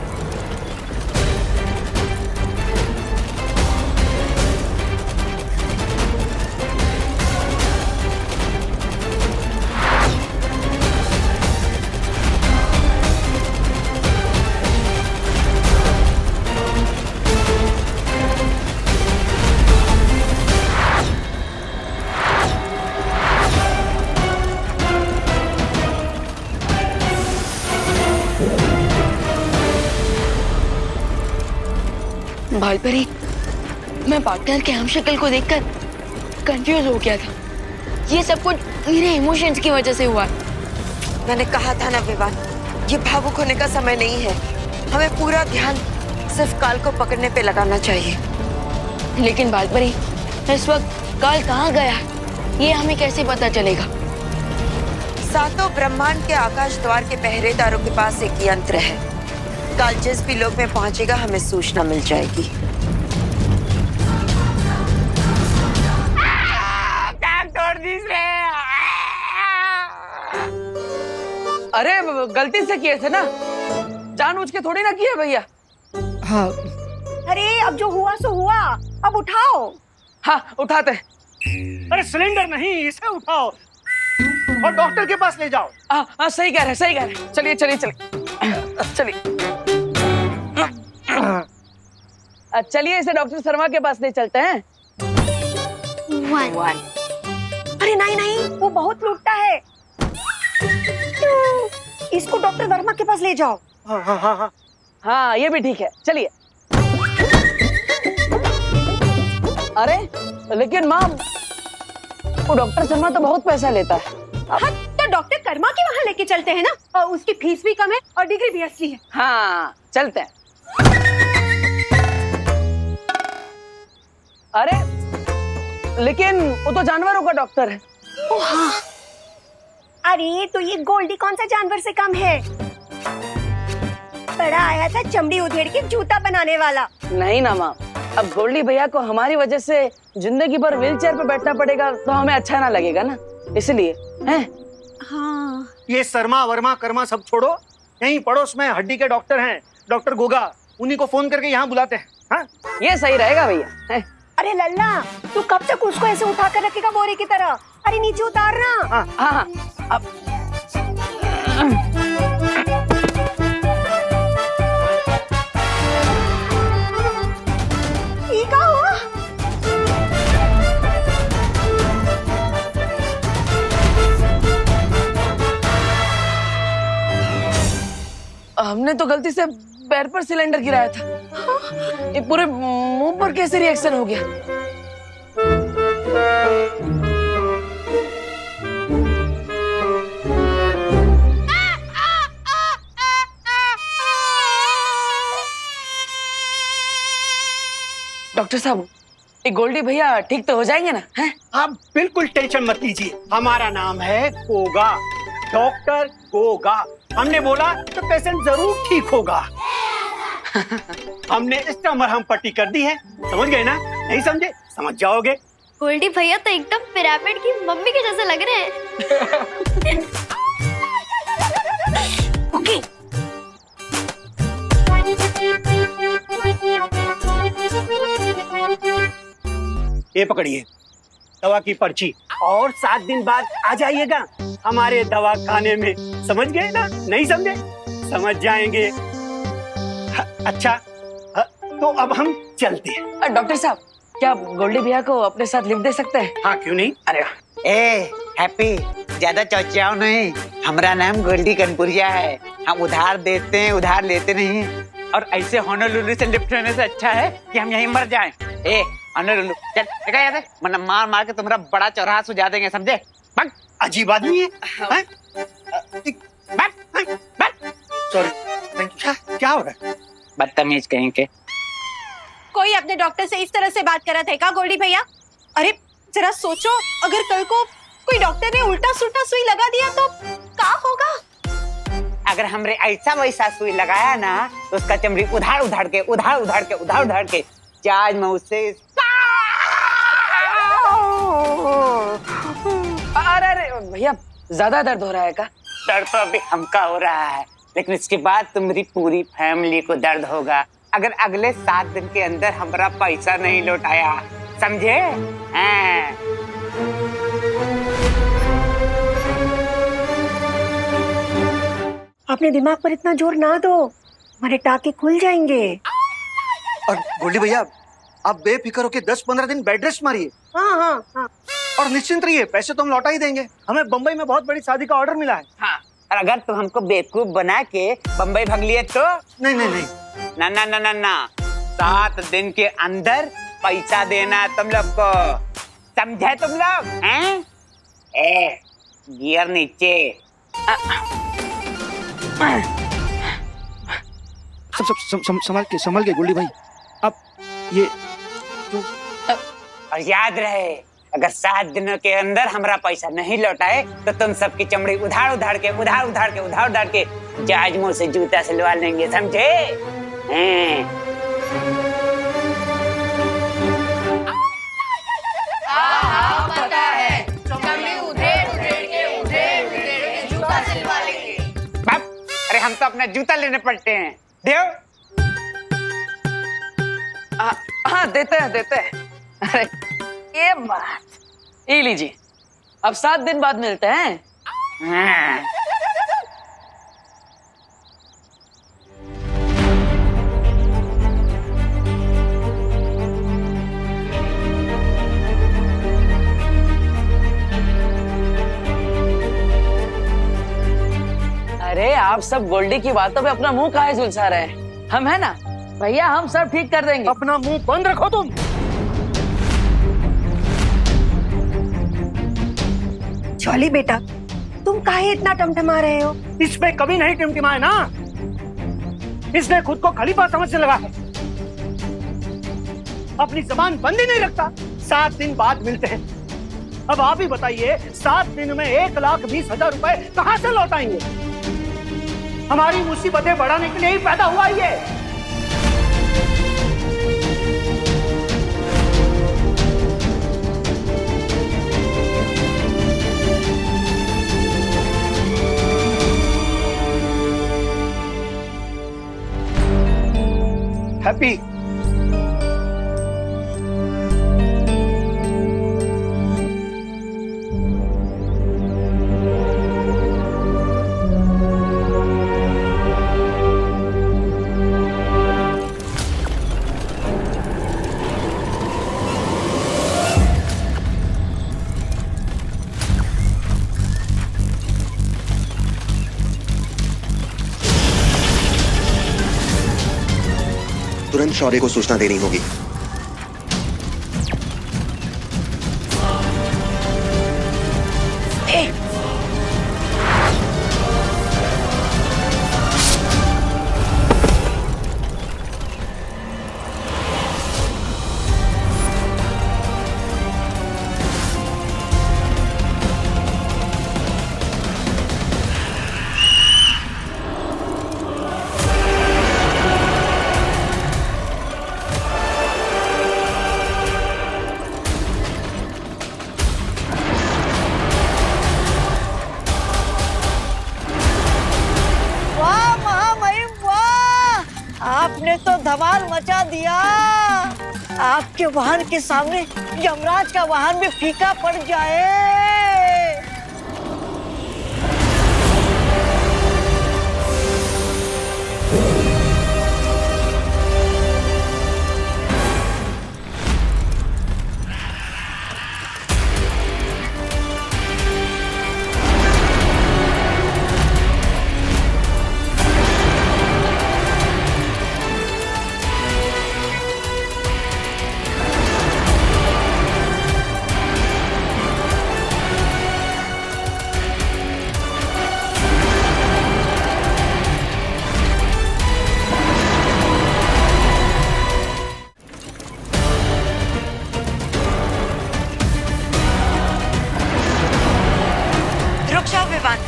बालपरी, मैं पार्टनर के हमशक्ल को देखकर कंफ्यूज हो गया था। ये सब कुछ मेरे इमोशंस की वजह से हुआ। मैंने कहा था ना विवान, ये भावुक होने का समय नहीं है। हमें पूरा ध्यान सिर्फ काल को पकड़ने पे लगाना चाहिए। लेकिन बालपरी, इस वक्त काल कहाँ गया, ये हमें कैसे पता चलेगा? सातों ब्रह्मांड के आकाश द्वार के पहरेदारों के पास एक यंत्र है। काल जिस भी लोक में पहुंचेगा, हमें सूचना मिल जाएगी। अरे गलती से किए थे ना, जानबूझ के थोड़ी ना किए भैया। हाँ। अरे अब जो हुआ सो हुआ, अब उठाओ। हाँ, उठाते। अरे सिलेंडर नहीं, इसे उठाओ और डॉक्टर के पास ले जाओ। हाँ, सही कह रहे, सही कह रहे। चलिए चलिए चलिए चलिए। चलिए इसे डॉक्टर शर्मा के पास ले चलते हैं। अरे नहीं नहीं, वो बहुत लूटता है। इसको डॉक्टर वर्मा के पास ले जाओ। हाँ हाँ हाँ हाँ, हाँ ये भी ठीक है, चलिए। अरे लेकिन माँ, वो डॉक्टर शर्मा तो बहुत पैसा लेता है। हाँ, तो डॉक्टर कर्मा के वहाँ लेके चलते हैं ना, और उसकी फीस भी कम है और डिग्री भी असली है। हाँ चलते हैं। अरे लेकिन वो तो जानवरों का डॉक्टर है। ओ हाँ, अरे तो ये गोल्डी कौन सा जानवर से कम है? बड़ा आया था चमड़ी उधेड़ के जूता बनाने वाला। नहीं ना माँ, अब गोल्डी भैया को हमारी वजह से जिंदगी भर व्हील चेयर पे बैठना पड़ेगा, तो हमें अच्छा ना लगेगा ना, इसलिए हैं। हाँ, ये शर्मा वर्मा कर्मा सब छोड़ो, यहीं पड़ोस में हड्डी के डॉक्टर हैं, डॉक्टर गोगा, उन्हीं को फोन करके यहाँ बुलाते हैं। हाँ? ये सही रहेगा भैया। अरे लल्ला, तू कब तक उसको ऐसे उठा कर रखेगा बोरे की तरह? अरे नीचे उतारना। हाँ हाँ, अब ठीक हुआ। हमने तो गलती से पैर पर सिलेंडर गिराया था। ये पूरे मुंह पर कैसे रिएक्शन हो गया? डॉक्टर साहब, ये गोल्डी भैया ठीक तो हो जाएंगे ना? हैं? आप बिल्कुल टेंशन मत लीजिए। हमारा नाम है गोगा, डॉक्टर गोगा। हमने बोला तो पेशेंट जरूर ठीक होगा। हमने इसका मरहम पट्टी कर दी है, समझ गए ना? नहीं समझे? समझ जाओगे। गोल्डी भैया तो एकदम पिरामिड की मम्मी के जैसे लग रहे हैं। ओके। ये पकड़िए दवा की पर्ची, और 7 दिन बाद आ जाइएगा हमारे दवा खाने में। समझ गए ना? नहीं समझे? समझ जाएंगे। अच्छा, तो अब हम चलते हैं। डॉक्टर साहब, क्या आप गोल्डी भैया को अपने साथ लिफ्ट दे सकते हैं? हाँ, क्यों नहीं? अरे ए हैप्पी, ज्यादा चौचाओ नहीं। हमारा नाम गोल्डी कनपुरिया है। हम उधार देते हैं, उधार लेते नहीं। और ऐसे होनोलुलु से लिफ्ट होने से अच्छा है कि हम यहीं मर जाएं। ए होनोलुलु, चल देखा याद है, वरना मार मार के तुम्हारा बड़ा चौराहा सुझा देंगे, समझे? भाग। अजीब आदमी है। सॉरी, क्या हो रहा है? बदतमीज कहीं के। कोई अपने डॉक्टर से इस तरह से बात कर रहा था क्या गोल्डी भैया? अरे जरा सोचो, अगर कल को कोई डॉक्टर ने उल्टा सुल्टा सुई लगा दिया तो क्या होगा? अगर हमरे ऐसा वैसा सुई लगाया ना तो उसका चमड़ी उधार उधार के चार्ज में उससे। अरे भैया, ज्यादा दर्द हो रहा है क्या? दर्द तो अभी हमका हो रहा है, लेकिन इसके बाद तुम्हारी पूरी फैमिली को दर्द होगा अगर अगले 7 दिन के अंदर हमारा पैसा नहीं लौटाया, समझे? अपने दिमाग पर इतना जोर ना दो, हमारे टाके खुल जाएंगे। और गोल्डी भैया, आप बेफिक्र होके 10-15 दिन बेड रेस्ट मारिए। हाँ। और निश्चिंत रहिए, पैसे तो हम लौटा ही देंगे। हमें बम्बई में बहुत बड़ी शादी का ऑर्डर मिला है। हाँ, और अगर तुम हमको बेवकूफ बना के बम्बई भाग लिए तो? नहीं। ना 7 दिन के अंदर पैसा देना तुम लोग को, समझे तुम लोग? हैं? ए गियर नीचे। संभाल के गोल्डी भाई। अब ये और याद रहे, अगर 7 दिनों के अंदर हमारा पैसा नहीं लौटाए तो तुम सबकी चमड़ी उधार उधार के जहाज मुंह से जूता सिलवा लेंगे, समझे? पता है, चमड़ी उधेड़ के जूता सिलवा लेंगे। बाप, अरे हम तो अपना जूता लेने पड़ते हैं। देव। हाँ, देते हैं। अरे ये बात, ये लीजिए, अब 7 दिन बाद मिलते हैं। हाँ। अरे आप सब गोल्डी की बातों पे अपना मुंह काहे झुलसा रहे हैं? हम है ना भैया, हम सब ठीक कर देंगे। अपना मुंह बंद रखो तुम। चौली बेटा, तुम काहे इतना टमटमा रहे हो? इसमें कभी नहीं टिमटिमाए ना। इसने खुद को खलीफा समझने लगा है, अपनी जबान बंद ही नहीं रखता। 7 दिन बाद मिलते हैं। अब आप ही बताइए, 7 दिन में 1,20,000 रुपए कहाँ से लौटाएंगे? हमारी मुसीबतें बढ़ाने के लिए ही पैदा हुआ ये। हैप्पी, तुरंत शौर्य को सूचना देनी होगी। वाह महामहिम वाह, आपने तो धमाल मचा दिया। आपके वाहन के सामने यमराज का वाहन भी फीका पड़ जाए। रुक जाओ विवान,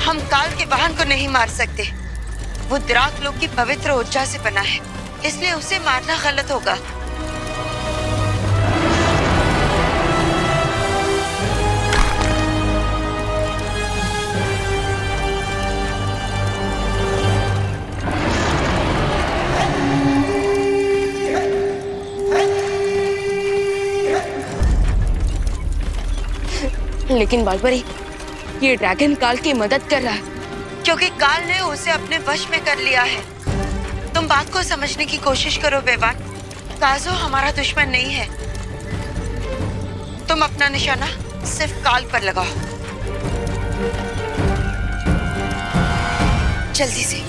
हम काल के वाहन को नहीं मार सकते। वो द्राक लोक की पवित्र ऊर्जा से बना है, इसलिए उसे मारना गलत होगा। लेकिन बालपरी, ये ड्रैगन काल की मदद कर रहा है। क्योंकि काल ने उसे अपने वश में कर लिया है। तुम बात को समझने की कोशिश करो बेवान। काजो हमारा दुश्मन नहीं है। तुम अपना निशाना सिर्फ काल पर लगाओ, जल्दी से।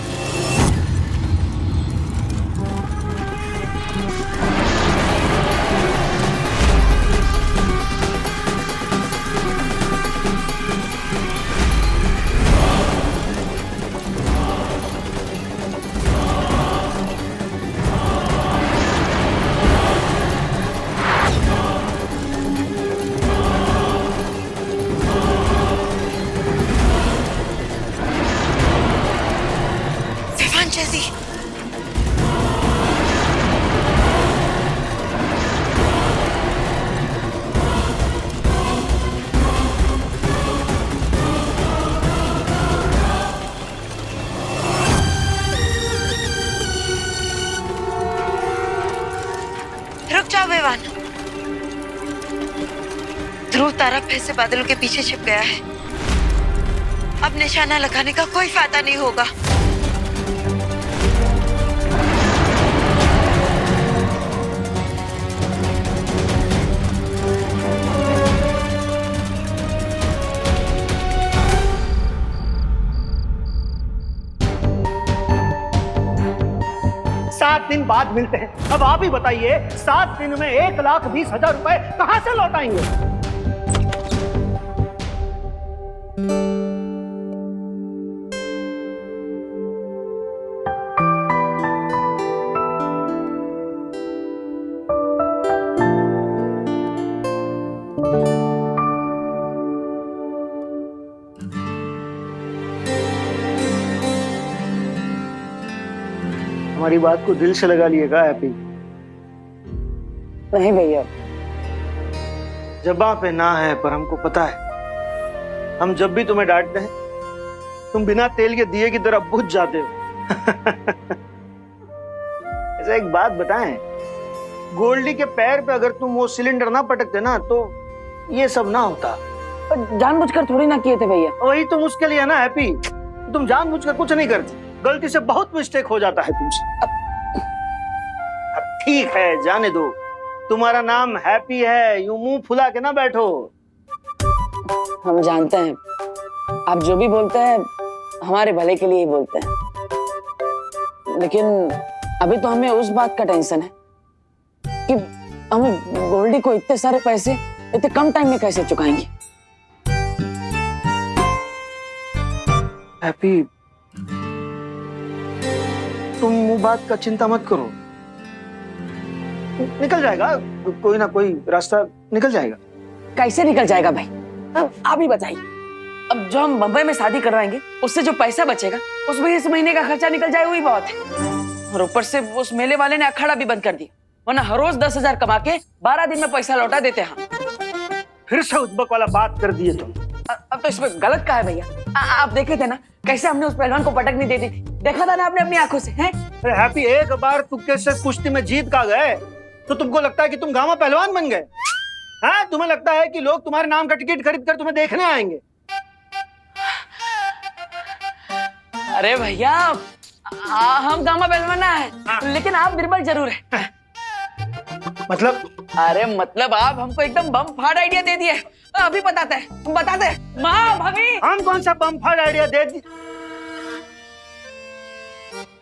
जल्दी। रुक जाओ विवान, ध्रुव तारा फिर से बादलों के पीछे छिप गया है। अब निशाना लगाने का कोई फायदा नहीं होगा। सात दिन बाद मिलते हैं। अब आप ही बताइए, 7 दिन में 1,20,000 रुपए कहां से लौटाएंगे? हमारी बात को दिल से लगा लिएगा हैप्पी। नहीं भैया, जबां पे ना है, पर हमको पता है हम जब भी तुम्हें डांटते हैं तुम बिना तेल के दिए की तरह बुझ जाते हो। ऐसा एक बात बताएं, गोल्डी के पैर पे अगर तुम वो सिलेंडर ना पटकते ना तो ये सब ना होता। जानबूझकर थोड़ी ना किए थे भैया। वही तो मुश्किल है ना हैप्पी, तुम जानबूझकर कुछ नहीं करती, गलती से बहुत मिस्टेक हो जाता है तुमसे। अब ठीक है, जाने दो। तुम्हारा नाम हैप्पी है, यूं मुंह फुला के ना बैठो। हम जानते हैं आप जो भी बोलते हैं हमारे भले के लिए ही बोलते हैं। लेकिन अभी तो हमें उस बात का टेंशन है कि हम गोल्डी को इतने सारे पैसे इतने कम टाइम में कैसे चुकाएंगे। हैप्पी, तुम वो बात का चिंता मत करो, निकल जाएगा, कोई ना कोई रास्ता निकल जाएगा। कैसे निकल जाएगा भाई, आप ही बताइए। अब जो हम बम्बई में शादी करवाएंगे उससे जो पैसा बचेगा उसमें इस महीने का खर्चा निकल जाए, वही बहुत है। और ऊपर से उस मेले वाले ने अखाड़ा भी बंद कर दिया, वरना हर रोज 10,000 कमा के 12 दिन में पैसा लौटा देते हैं। फिर से उद्बक वाला बात कर दिए तुम। अब तो इसमें गलत क्या है भैया? आप देखे थे ना कैसे हमने उस पहलवान को पटक नहीं दे दी थी, देखा था ना आपने अपनी आंखों से। हैं? हैप्पी, एक बार तुक्के से कुश्ती में जीत का गए तो तुमको लगता है कि तुम गांव पहलवान बन गए? हाँ, तुम्हें लगता है कि लोग तुम्हारे नाम का टिकट खरीद कर तुम्हें देखने आएंगे? अरे भैया, हम गामा पहलवान है, लेकिन आप निर्बल जरूर है। मतलब? अरे मतलब आप हमको एकदम बम फाड़ आइडिया दे दिए। अभी बताते हैं। माँ, भाभी, हम कौन सा बम फाड़ आइडिया दे दिए?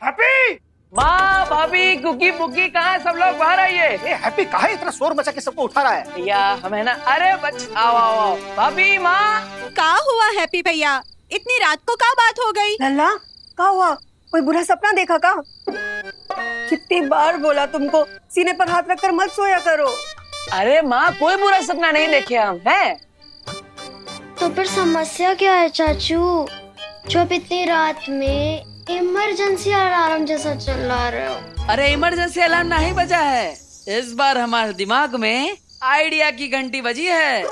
हैप्पी, माँ, भाभी, कुकी पुकी कहाँ है? सब लोग बाहर आइए। हैप्पी कहाँ है? इतना शोर मचा के सबको उठा रहा है। भैया हमें ना, अरे आओ। भाभी, माँ, क्या हुआ हैप्पी भैया? इतनी रात को क्या बात हो गई? लल्ला, क्या हुआ? कोई बुरा सपना देखा का? कितनी बार बोला तुमको सीने पर हाथ रखकर मत सोया करो। अरे माँ, कोई बुरा सपना नहीं देखे हम, हैं? तो फिर समस्या क्या है चाचू, जो अब इतनी रात में इमरजेंसी अलार्म जैसा चिल्ला रहे हो? अरे इमरजेंसी अलार्म नहीं बजा है, इस बार हमारे दिमाग में आइडिया की घंटी बजी है।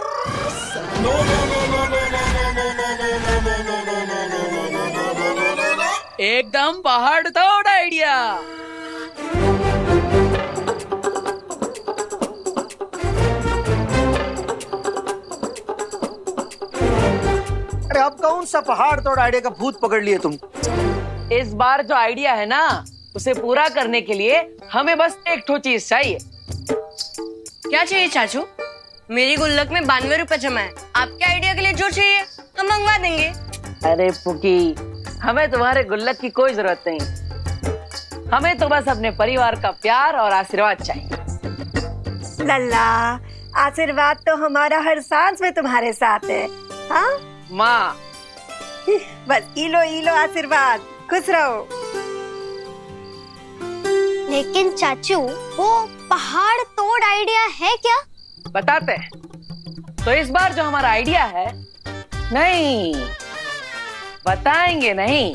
एकदम पहाड़ तोड़ आइडिया। अरे अब कौन सा पहाड़ तोड़ आइडिया का भूत पकड़ लिए तुम? इस बार जो आइडिया है ना, उसे पूरा करने के लिए हमें बस एक ठो चीज चाहिए। क्या चाहिए चाचू? मेरी गुल्लक में 92 रुपए जमा है, आपके आइडिया के लिए जो चाहिए हम मंगवा देंगे। अरे पुकी, हमें तुम्हारे गुल्लक की कोई जरूरत नहीं, हमें तो बस अपने परिवार का प्यार और आशीर्वाद चाहिए। लल्ला, आशीर्वाद तो हमारा हर सांस में तुम्हारे साथ है। हाँ माँ, बस इलो आशीर्वाद, खुश रहो। लेकिन चाचू, वो पहाड़ तोड़ आइडिया है क्या? बताते हैं। तो इस बार जो हमारा आइडिया है, नहीं बताएंगे नहीं,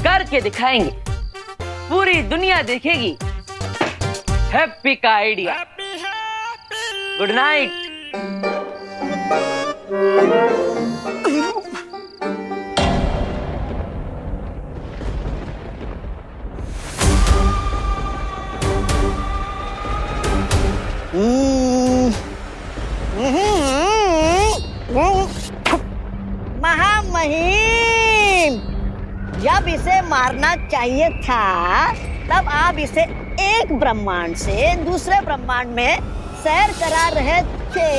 करके दिखाएंगे, पूरी दुनिया देखेगी हैप्पी का आइडिया। Good night. महामहिम, जब इसे मारना चाहिए था तब आप इसे एक ब्रह्मांड से दूसरे ब्रह्मांड में सैर करा रहे थे,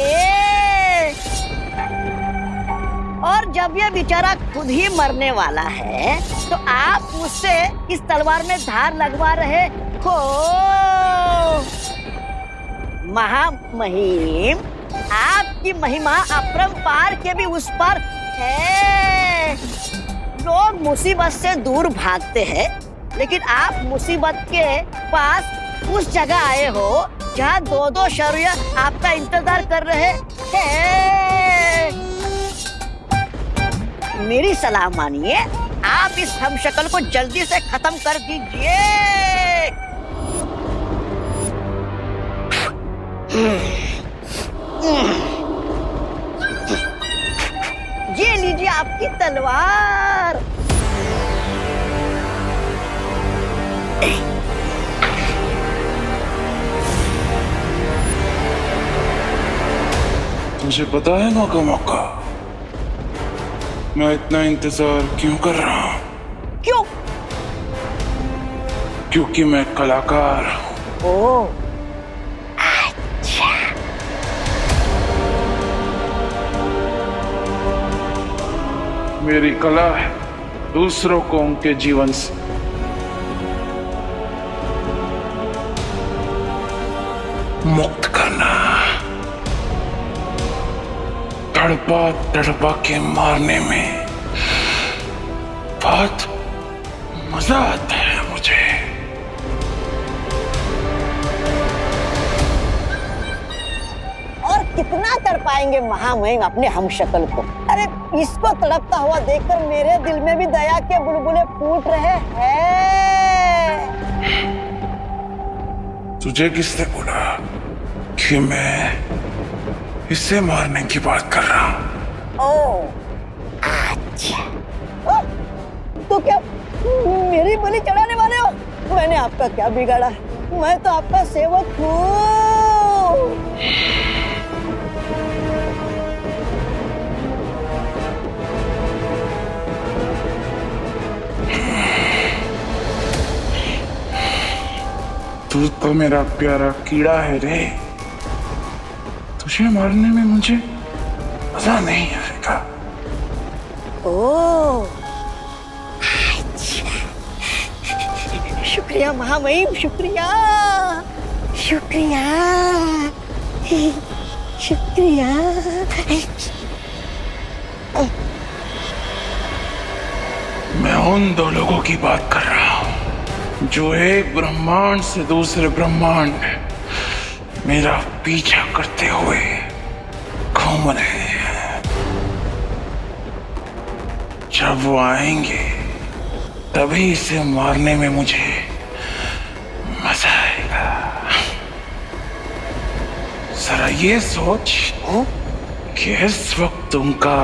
और जब ये बेचारा खुद ही मरने वाला है तो आप मुझसे इस तलवार में धार लगवा रहे हो। महामहिम, आपकी महिमा अपरंपार के भी उस पर है। लोग मुसीबत से दूर भागते हैं, लेकिन आप मुसीबत के पास उस जगह आए हो जहाँ 2-2 शौर्य आपका इंतजार कर रहे हैं। मेरी सलाह मानिए, आप इस हमशक्ल को जल्दी से खत्म कर दीजिए। ये लीजिए आपकी तलवार। तुझे पता है मौका मौका मैं इतना इंतजार क्यों कर रहा हूँ? क्यों? क्योंकि मैं कलाकार हूँ। ओह, मेरी कला है दूसरों को उनके जीवन से मुक्त करना। तड़पा तड़पा के मारने में बहुत मजा आता है मुझे। और कितना तड़पाएंगे महामहिम अपने हमशक्ल को। अरे इसको तड़पता हुआ देखकर मेरे दिल में भी दया के बुलबुले फूट रहे हैं। तुझे किसने बोला कि मैं इसे मारने की बात कर रहा हूँ? ओ, अच्छा। तो क्या मेरी बलि चढ़ाने वाले हो? मैंने आपका क्या बिगाड़ा? मैं तो आपका सेवक हूँ। तू तो मेरा प्यारा कीड़ा है रे। तुझे मारने में मुझे मजा नहीं आएगा। ओ, शुक्रिया महामहिम, शुक्रिया शुक्रिया शुक्रिया। मैं उन दो लोगों की बात कर रहा हूं जो एक ब्रह्मांड से दूसरे ब्रह्मांड मेरा पीछा करते हुए घूम रहे हैं। जब वो आएंगे तभी इसे मारने में मुझे मजा आएगा। जरा ये सोच कि इस वक्त उनका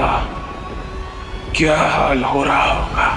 क्या हाल हो रहा होगा।